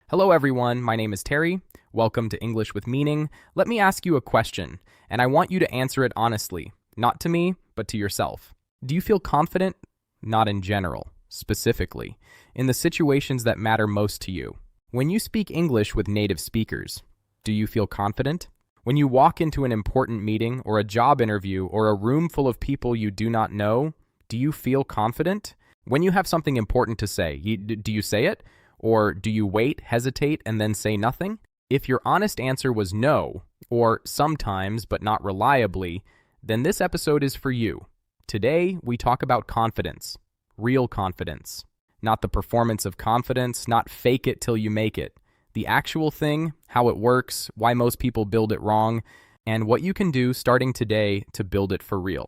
Hello everyone, my name is Terry. Welcome to English with Meaning. Let me ask you a question, and I want you to answer it honestly, not to me, but to yourself. Do you feel confident? Not in general, specifically, in the situations that matter most to you. When you speak English with native speakers, do you feel confident? When you walk into an important meeting or a job interview or a room full of people you do not know, do you feel confident? When you have something important to say, do you say it? Or do you wait, hesitate, and then say nothing? If your honest answer was no, or sometimes but not reliably, then this episode is for you. Today, we talk about confidence, real confidence. Not the performance of confidence, not fake it till you make it. The actual thing, how it works, why most people build it wrong, and what you can do starting today to build it for real.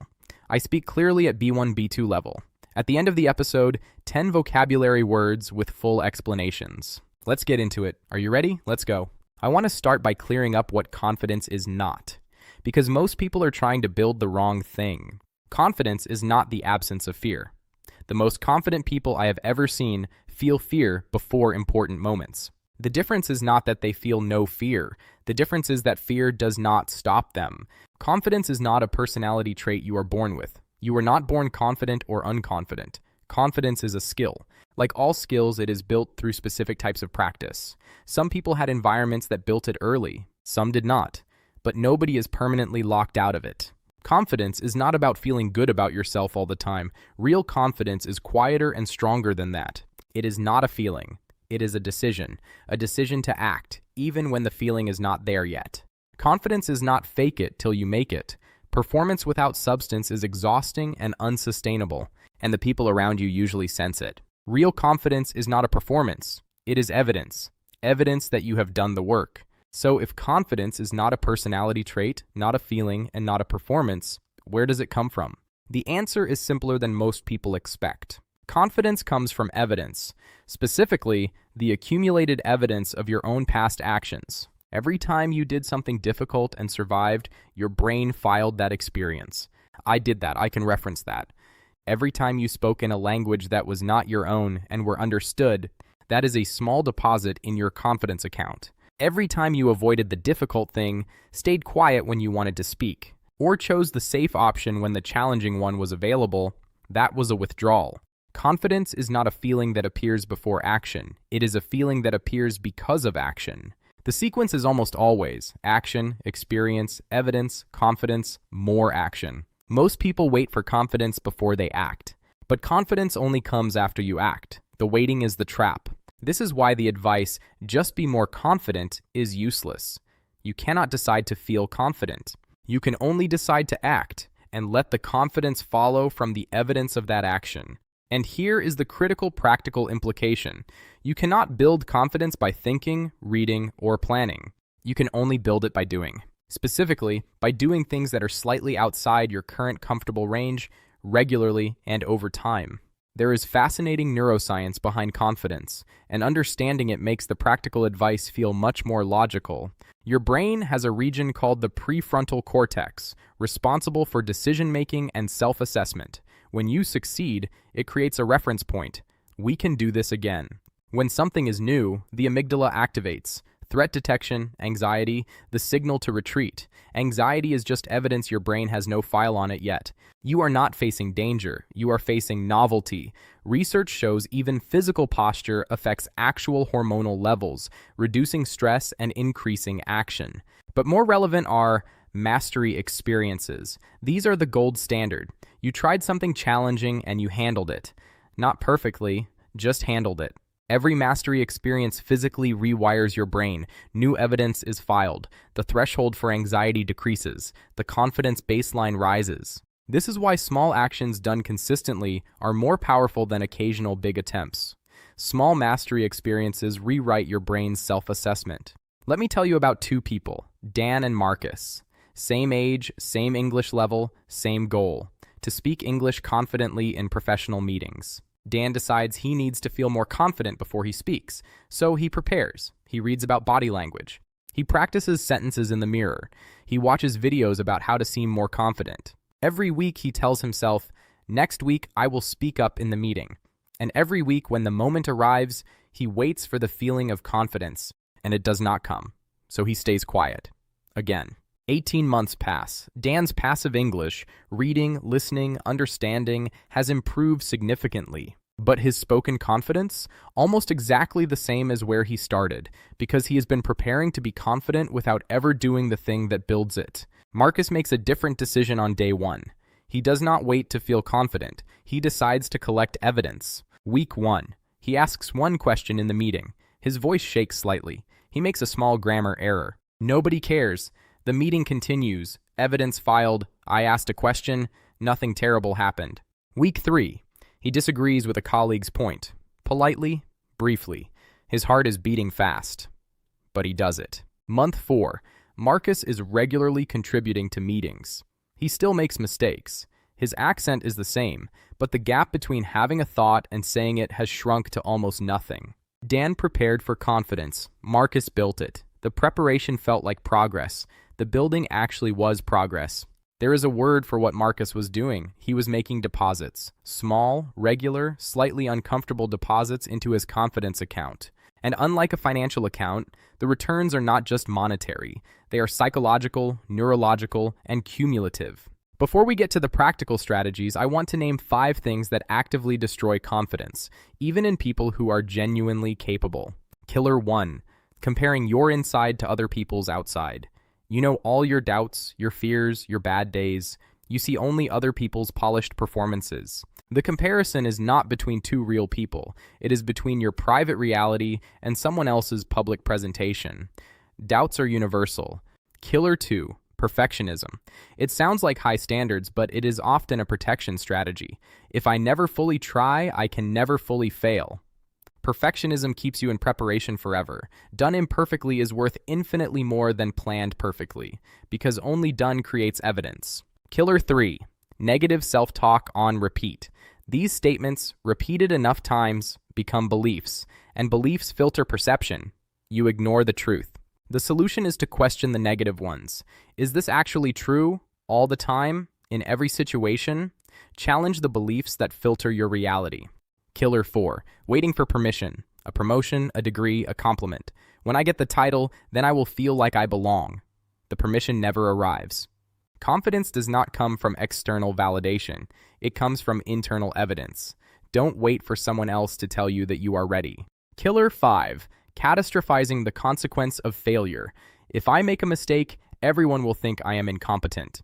I speak clearly at B1-B2 level. At the end of the episode, 10 vocabulary words with full explanations. Let's get into it. Are you ready? Let's go. I want to start by clearing up what confidence is not, because most people are trying to build the wrong thing. Confidence is not the absence of fear. The most confident people I have ever seen feel fear before important moments. The difference is not that they feel no fear. The difference is that fear does not stop them. Confidence is not a personality trait you are born with. You are not born confident or unconfident. Confidence is a skill. Like all skills, it is built through specific types of practice. Some people had environments that built it early. Some did not. But nobody is permanently locked out of it. Confidence is not about feeling good about yourself all the time. Real confidence is quieter and stronger than that. It is not a feeling. It is a decision to act, even when the feeling is not there yet. Confidence is not fake it till you make it. Performance without substance is exhausting and unsustainable, and the people around you usually sense it. Real confidence is not a performance. It is evidence that you have done the work. So if confidence is not a personality trait, not a feeling, and not a performance, where does it come from? The answer is simpler than most people expect. Confidence comes from evidence, specifically the accumulated evidence of your own past actions. Every time you did something difficult and survived, your brain filed that experience. I did that. I can reference that. Every time you spoke in a language that was not your own and were understood, that is a small deposit in your confidence account. Every time you avoided the difficult thing, stayed quiet when you wanted to speak, or chose the safe option when the challenging one was available, that was a withdrawal. Confidence is not a feeling that appears before action. It is a feeling that appears because of action. The sequence is almost always action, experience, evidence, confidence, more action. Most people wait for confidence before they act. But confidence only comes after you act. The waiting is the trap. This is why the advice, just be more confident, is useless. You cannot decide to feel confident. You can only decide to act, and let the confidence follow from the evidence of that action. And here is the critical practical implication. You cannot build confidence by thinking, reading, or planning. You can only build it by doing. Specifically, by doing things that are slightly outside your current comfortable range, regularly and over time. There is fascinating neuroscience behind confidence, and understanding it makes the practical advice feel much more logical. Your brain has a region called the prefrontal cortex, responsible for decision-making and self-assessment. When you succeed, it creates a reference point. We can do this again. When something is new, the amygdala activates. Threat detection, anxiety, the signal to retreat. Anxiety is just evidence your brain has no file on it yet. You are not facing danger. You are facing novelty. Research shows even physical posture affects actual hormonal levels, reducing stress and increasing action. But more relevant are mastery experiences. These are the gold standard. You tried something challenging and you handled it. Not perfectly, just handled it. Every mastery experience physically rewires your brain. New evidence is filed. The threshold for anxiety decreases. The confidence baseline rises. This is why small actions done consistently are more powerful than occasional big attempts. Small mastery experiences rewrite your brain's self-assessment. Let me tell you about two people, Dan and Marcus. Same age, same English level, same goal: to speak English confidently in professional meetings. Dan decides he needs to feel more confident before he speaks, so he prepares. He reads about body language. He practices sentences in the mirror. He watches videos about how to seem more confident. Every week he tells himself, next week I will speak up in the meeting. And every week when the moment arrives, He waits for the feeling of confidence, and it does not come, so he stays quiet. Again. 18 months pass. Dan's passive English, reading, listening, understanding, has improved significantly. But his spoken confidence? Almost exactly the same as where he started, because he has been preparing to be confident without ever doing the thing that builds it. Marcus makes a different decision on day 1. He does not wait to feel confident. He decides to collect evidence. Week 1. He asks one question in the meeting. His voice shakes slightly. He makes a small grammar error. Nobody cares. The meeting continues. Evidence filed. I asked a question. Nothing terrible happened. Week 3. He disagrees with a colleague's point. Politely, briefly. His heart is beating fast. But he does it. Month 4. Marcus is regularly contributing to meetings. He still makes mistakes. His accent is the same, but the gap between having a thought and saying it has shrunk to almost nothing. Dan prepared for confidence. Marcus built it. The preparation felt like progress. The building actually was progress. There is a word for what Marcus was doing. He was making deposits. Small, regular, slightly uncomfortable deposits into his confidence account. And unlike a financial account, the returns are not just monetary. They are psychological, neurological, and cumulative. Before we get to the practical strategies, I want to name 5 things that actively destroy confidence, even in people who are genuinely capable. Killer 1. Comparing your inside to other people's outside. You know all your doubts, your fears, your bad days. You see only other people's polished performances. The comparison is not between 2 real people. It is between your private reality and someone else's public presentation. Doubts are universal. Killer 2. Perfectionism. It sounds like high standards, but it is often a protection strategy. If I never fully try, I can never fully fail. Perfectionism keeps you in preparation forever. Done imperfectly is worth infinitely more than planned perfectly, because only done creates evidence. Killer 3. Negative self-talk on repeat. These statements, repeated enough times, become beliefs, and beliefs filter perception. You ignore the truth. The solution is to question the negative ones. Is this actually true? All the time? In every situation? Challenge the beliefs that filter your reality. Killer 4. Waiting for permission. A promotion, a degree, a compliment. When I get the title, then I will feel like I belong. The permission never arrives. Confidence does not come from external validation. It comes from internal evidence. Don't wait for someone else to tell you that you are ready. Killer 5. Catastrophizing the consequence of failure. If I make a mistake, everyone will think I am incompetent.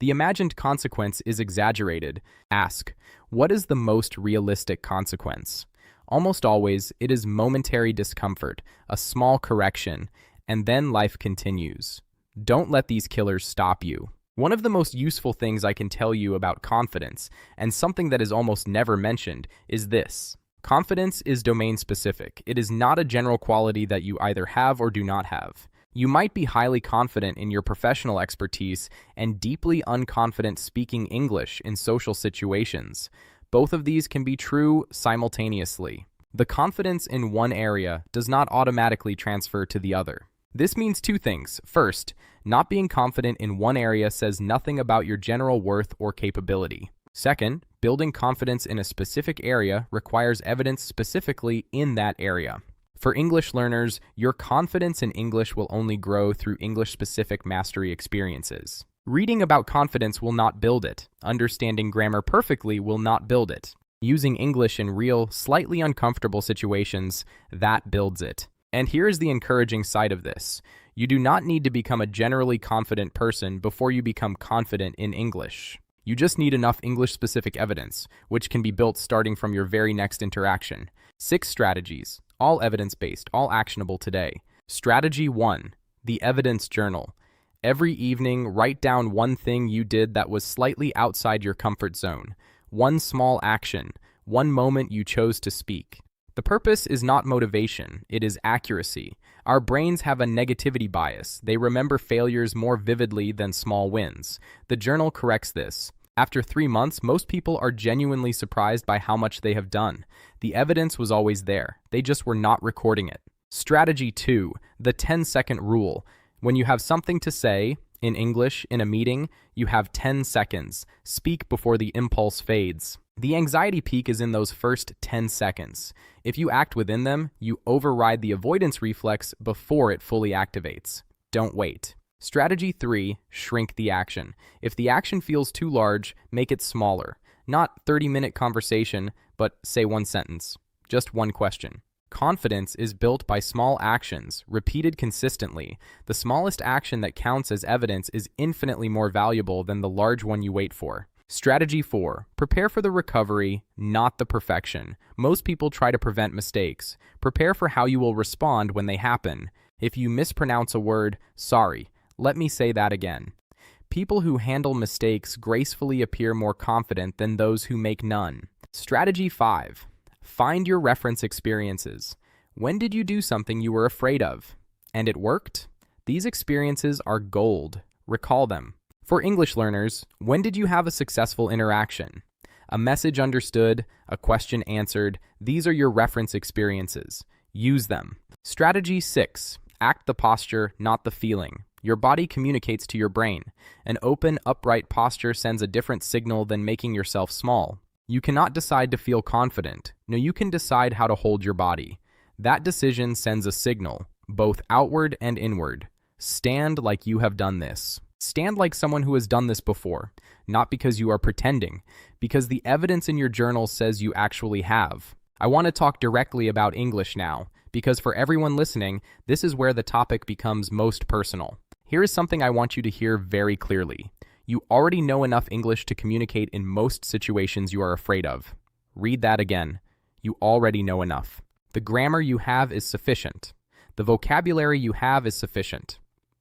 The imagined consequence is exaggerated. Ask, what is the most realistic consequence? Almost always, it is momentary discomfort, a small correction, and then life continues. Don't let these killers stop you. One of the most useful things I can tell you about confidence, and something that is almost never mentioned, is this. Confidence is domain-specific. It is not a general quality that you either have or do not have. You might be highly confident in your professional expertise and deeply unconfident speaking English in social situations. Both of these can be true simultaneously. The confidence in one area does not automatically transfer to the other. This means 2 things. First, not being confident in one area says nothing about your general worth or capability. Second, building confidence in a specific area requires evidence specifically in that area. For English learners, your confidence in English will only grow through English-specific mastery experiences. Reading about confidence will not build it. Understanding grammar perfectly will not build it. Using English in real, slightly uncomfortable situations, that builds it. And here is the encouraging side of this. You do not need to become a generally confident person before you become confident in English. You just need enough English-specific evidence, which can be built starting from your very next interaction. 6 strategies, all evidence-based, all actionable today. Strategy 1, the evidence journal. Every evening, write down one thing you did that was slightly outside your comfort zone. One small action, one moment you chose to speak. The purpose is not motivation, it is accuracy. Our brains have a negativity bias. They remember failures more vividly than small wins. The journal corrects this. After 3 months, most people are genuinely surprised by how much they have done. The evidence was always there. They just were not recording it. Strategy 2, the 10-second rule. When you have something to say, in English, in a meeting, you have 10 seconds. Speak before the impulse fades. The anxiety peak is in those first 10 seconds. If you act within them, you override the avoidance reflex before it fully activates. Don't wait. Strategy 3, shrink the action. If the action feels too large, make it smaller. Not 30-minute conversation, but say one sentence. Just one question. Confidence is built by small actions, repeated consistently. The smallest action that counts as evidence is infinitely more valuable than the large one you wait for. Strategy 4. Prepare for the recovery, not the perfection. Most people try to prevent mistakes. Prepare for how you will respond when they happen. If you mispronounce a word, sorry. Let me say that again. People who handle mistakes gracefully appear more confident than those who make none. Strategy 5. Find your reference experiences. When did you do something you were afraid of? And it worked? These experiences are gold. Recall them. For English learners, when did you have a successful interaction? A message understood, a question answered. These are your reference experiences. Use them. Strategy 6. Act the posture, not the feeling. Your body communicates to your brain. An open, upright posture sends a different signal than making yourself small. You cannot decide to feel confident. No, you can decide how to hold your body. That decision sends a signal, both outward and inward. Stand like you have done this. Stand like someone who has done this before, not because you are pretending, because the evidence in your journal says you actually have. I want to talk directly about English now, because for everyone listening, this is where the topic becomes most personal. Here is something I want you to hear very clearly. You already know enough English to communicate in most situations you are afraid of. Read that again. You already know enough. The grammar you have is sufficient. The vocabulary you have is sufficient.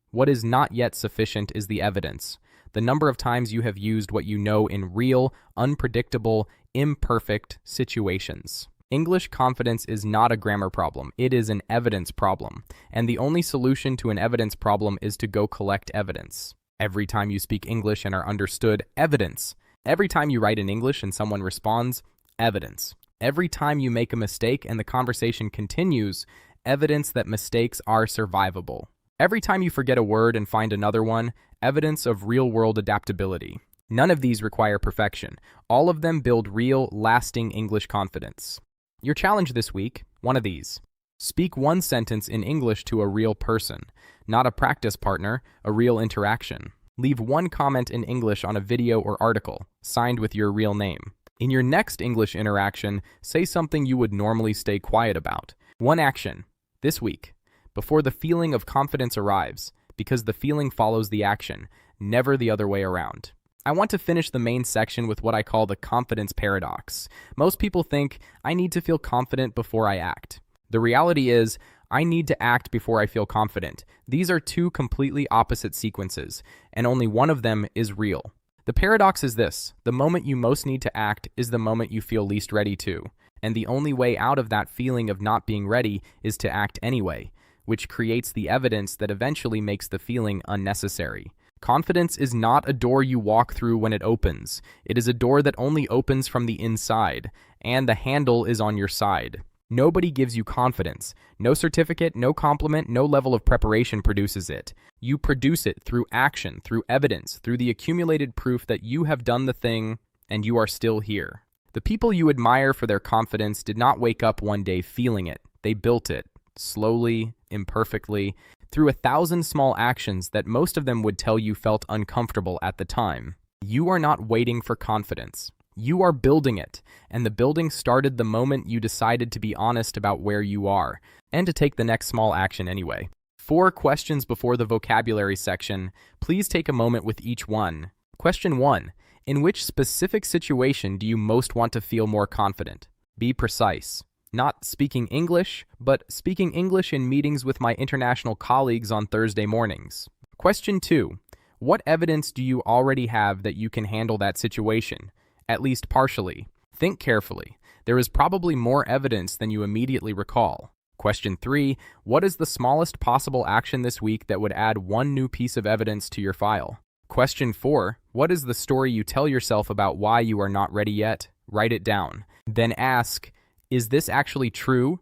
What is not yet sufficient is the evidence. The number of times you have used what you know in real, unpredictable, imperfect situations. English confidence is not a grammar problem. It is an evidence problem. And the only solution to an evidence problem is to go collect evidence. Every time you speak English and are understood, evidence. Every time you write in English and someone responds, evidence. Every time you make a mistake and the conversation continues, evidence that mistakes are survivable. Every time you forget a word and find another one, evidence of real-world adaptability. None of these require perfection. All of them build real, lasting English confidence. Your challenge this week, one of these. Speak one sentence in English to a real person, not a practice partner, a real interaction. Leave one comment in English on a video or article, signed with your real name. In your next English interaction, say something you would normally stay quiet about. One action, this week, before the feeling of confidence arrives, because the feeling follows the action, never the other way around. I want to finish the main section with what I call the confidence paradox. Most people think, I need to feel confident before I act. The reality is, I need to act before I feel confident. These are two completely opposite sequences, and only one of them is real. The paradox is this: the moment you most need to act is the moment you feel least ready to, and the only way out of that feeling of not being ready is to act anyway, which creates the evidence that eventually makes the feeling unnecessary. Confidence is not a door you walk through when it opens. It is a door that only opens from the inside, and the handle is on your side. Nobody gives you confidence. No certificate, no compliment, no level of preparation produces it. You produce it through action, through evidence, through the accumulated proof that you have done the thing and you are still here. The people you admire for their confidence did not wake up one day feeling it. They built it, slowly, imperfectly, through 1,000 small actions that most of them would tell you felt uncomfortable at the time. You are not waiting for confidence. You are building it, and the building started the moment you decided to be honest about where you are, and to take the next small action anyway. 4 questions before the vocabulary section. Please take a moment with each one. Question 1. In which specific situation do you most want to feel more confident? Be precise. Not speaking English, but speaking English in meetings with my international colleagues on Thursday mornings. Question 2. What evidence do you already have that you can handle that situation? At least partially. Think carefully. There is probably more evidence than you immediately recall. Question 3. What is the smallest possible action this week that would add one new piece of evidence to your file? Question 4. What is the story you tell yourself about why you are not ready yet? Write it down. Then ask, is this actually true,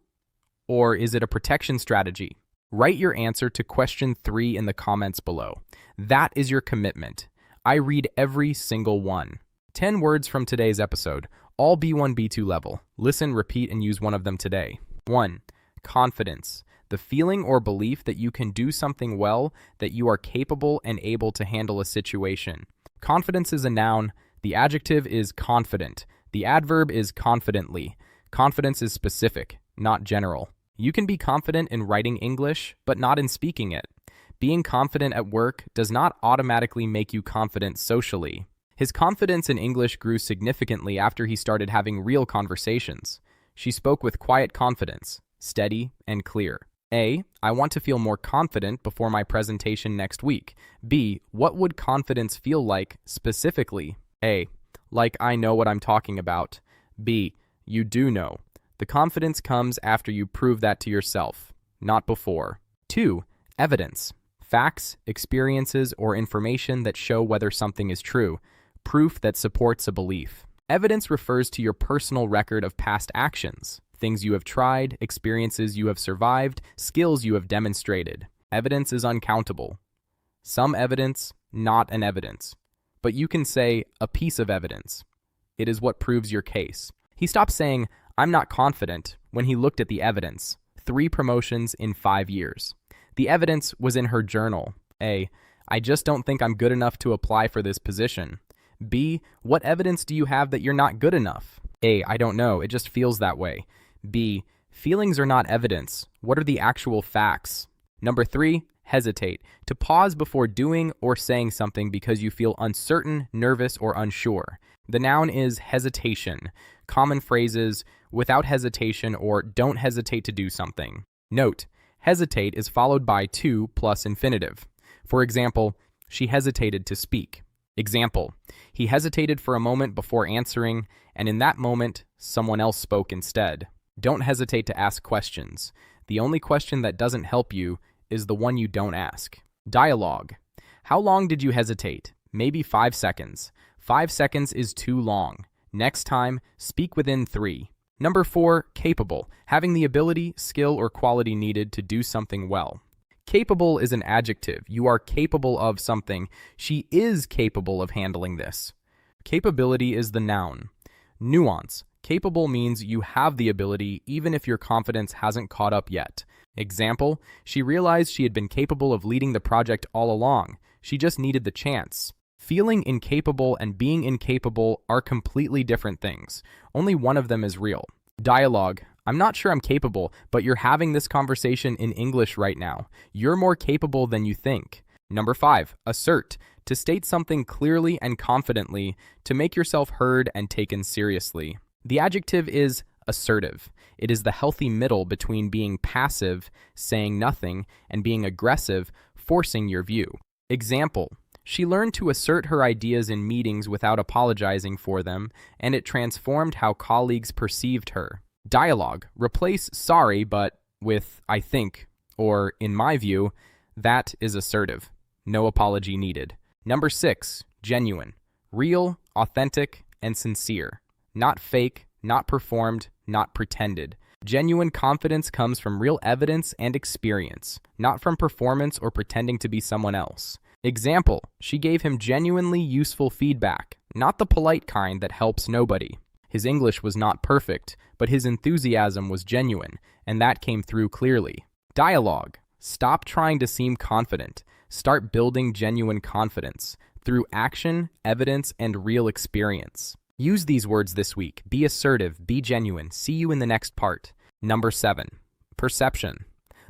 or is it a protection strategy? Write your answer to question 3 in the comments below. That is your commitment. I read every single one. 10 words from today's episode. All B1, B2 level. Listen, repeat, and use one of them today. 1. Confidence. The feeling or belief that you can do something well, that you are capable and able to handle a situation. Confidence is a noun. The adjective is confident. The adverb is confidently. Confidence is specific, not general. You can be confident in writing English, but not in speaking it. Being confident at work does not automatically make you confident socially. His confidence in English grew significantly after he started having real conversations. She spoke with quiet confidence, steady and clear. A. I want to feel more confident before my presentation next week. B. What would confidence feel like specifically? A. Like I know what I'm talking about. B. You do know. The confidence comes after you prove that to yourself, not before. 2. Evidence. Facts, experiences, or information that show whether something is true. Proof that supports a belief. Evidence refers to your personal record of past actions. Things you have tried, experiences you have survived, skills you have demonstrated. Evidence is uncountable. Some evidence, not an evidence. But you can say, a piece of evidence. It is what proves your case. He stopped saying, I'm not confident, when he looked at the evidence. 3 promotions in 5 years. The evidence was in her journal. A. I just don't think I'm good enough to apply for this position. B. What evidence do you have that you're not good enough? A. I don't know, it just feels that way. B. Feelings are not evidence. What are the actual facts? Number 3. Hesitate. To pause before doing or saying something because you feel uncertain, nervous, or unsure. The noun is hesitation. Common phrases, without hesitation or don't hesitate to do something. Note, hesitate is followed by to plus infinitive. For example, she hesitated to speak. Example, he hesitated for a moment before answering, and in that moment, someone else spoke instead. Don't hesitate to ask questions. The only question that doesn't help you is the one you don't ask. Dialogue. How long did you hesitate? Maybe 5 seconds. 5 seconds is too long. Next time, speak within 3. Number 4, capable. Having the ability, skill, or quality needed to do something well. Capable is an adjective. You are capable of something. She is capable of handling this. Capability is the noun. Nuance. Capable means you have the ability even if your confidence hasn't caught up yet. Example, she realized she had been capable of leading the project all along. She just needed the chance. Feeling incapable and being incapable are completely different things. Only one of them is real. Dialogue. I'm not sure I'm capable, but you're having this conversation in English right now. You're more capable than you think. Number 5, assert. To state something clearly and confidently, to make yourself heard and taken seriously. The adjective is assertive. It is the healthy middle between being passive, saying nothing, and being aggressive, forcing your view. Example, she learned to assert her ideas in meetings without apologizing for them, and it transformed how colleagues perceived her. Dialogue. Replace sorry but with I think, or in my view, that is assertive. No apology needed. Number 6, genuine. Real, authentic, and sincere. Not fake, not performed, not pretended. Genuine confidence comes from real evidence and experience, not from performance or pretending to be someone else. Example, she gave him genuinely useful feedback, not the polite kind that helps nobody. His English was not perfect, but his enthusiasm was genuine, and that came through clearly. Dialogue. Stop trying to seem confident. Start building genuine confidence through action, evidence, and real experience. Use these words this week. Be assertive, be genuine. See you in the next part. Number 7, perception.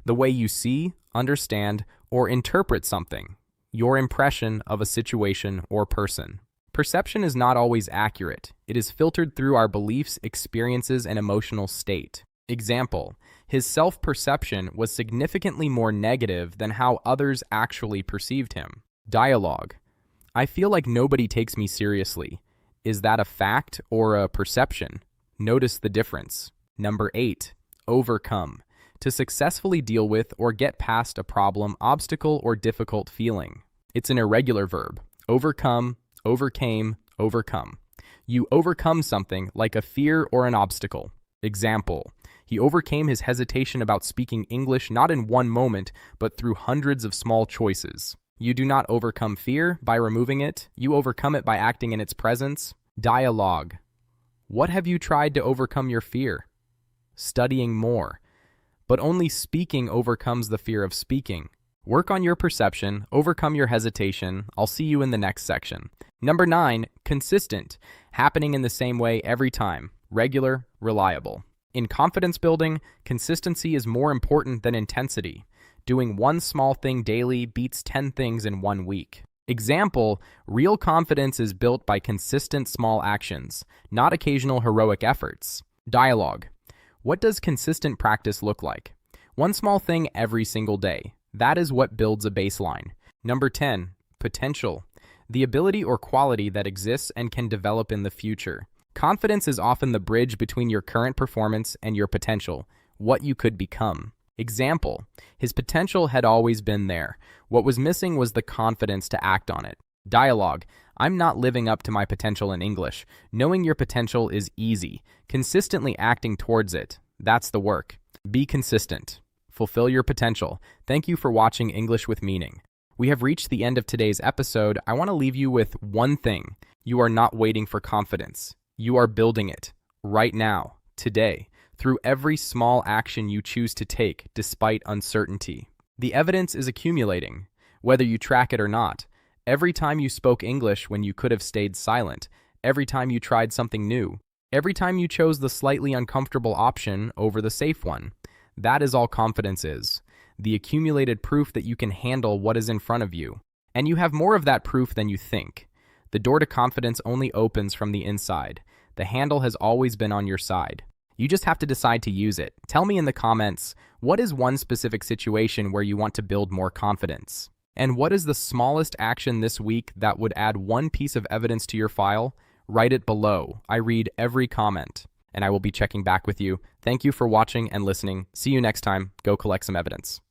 The way you see, understand, or interpret something. Your impression of a situation or person. Perception is not always accurate. It is filtered through our beliefs, experiences, and emotional state. Example, his self-perception was significantly more negative than how others actually perceived him. Dialogue. I feel like nobody takes me seriously. Is that a fact or a perception? Notice the difference. Number 8, overcome. To successfully deal with or get past a problem, obstacle, or difficult feeling. It's an irregular verb. Overcome, overcame, overcome. You overcome something like a fear or an obstacle. Example, he overcame his hesitation about speaking English not in one moment, but through hundreds of small choices. You do not overcome fear by removing it. You overcome it by acting in its presence. Dialogue. What have you tried to overcome your fear? Studying more. But only speaking overcomes the fear of speaking. Work on your perception, overcome your hesitation. I'll see you in the next section. Number 9, consistent. Happening in the same way every time. Regular, reliable. In confidence building, consistency is more important than intensity. Doing one small thing daily beats 10 things in 1 week. Example, real confidence is built by consistent small actions, not occasional heroic efforts. Dialogue. What does consistent practice look like? One small thing every single day. That is what builds a baseline. Number 10, potential. The ability or quality that exists and can develop in the future. Confidence is often the bridge between your current performance and your potential, what you could become. Example, his potential had always been there. What was missing was the confidence to act on it. Dialogue. I'm not living up to my potential in English. Knowing your potential is easy. Consistently acting towards it. That's the work. Be consistent. Fulfill your potential. Thank you for watching English with Meaning. We have reached the end of today's episode. I want to leave you with one thing. You are not waiting for confidence. You are building it. Right now. Today. Through every small action you choose to take, despite uncertainty. The evidence is accumulating, whether you track it or not. Every time you spoke English when you could have stayed silent, every time you tried something new, every time you chose the slightly uncomfortable option over the safe one. That is all confidence is. The accumulated proof that you can handle what is in front of you. And you have more of that proof than you think. The door to confidence only opens from the inside. The handle has always been on your side. You just have to decide to use it. Tell me in the comments, what is one specific situation where you want to build more confidence? And what is the smallest action this week that would add one piece of evidence to your file? Write it below. I read every comment, and I will be checking back with you. Thank you for watching and listening. See you next time. Go collect some evidence.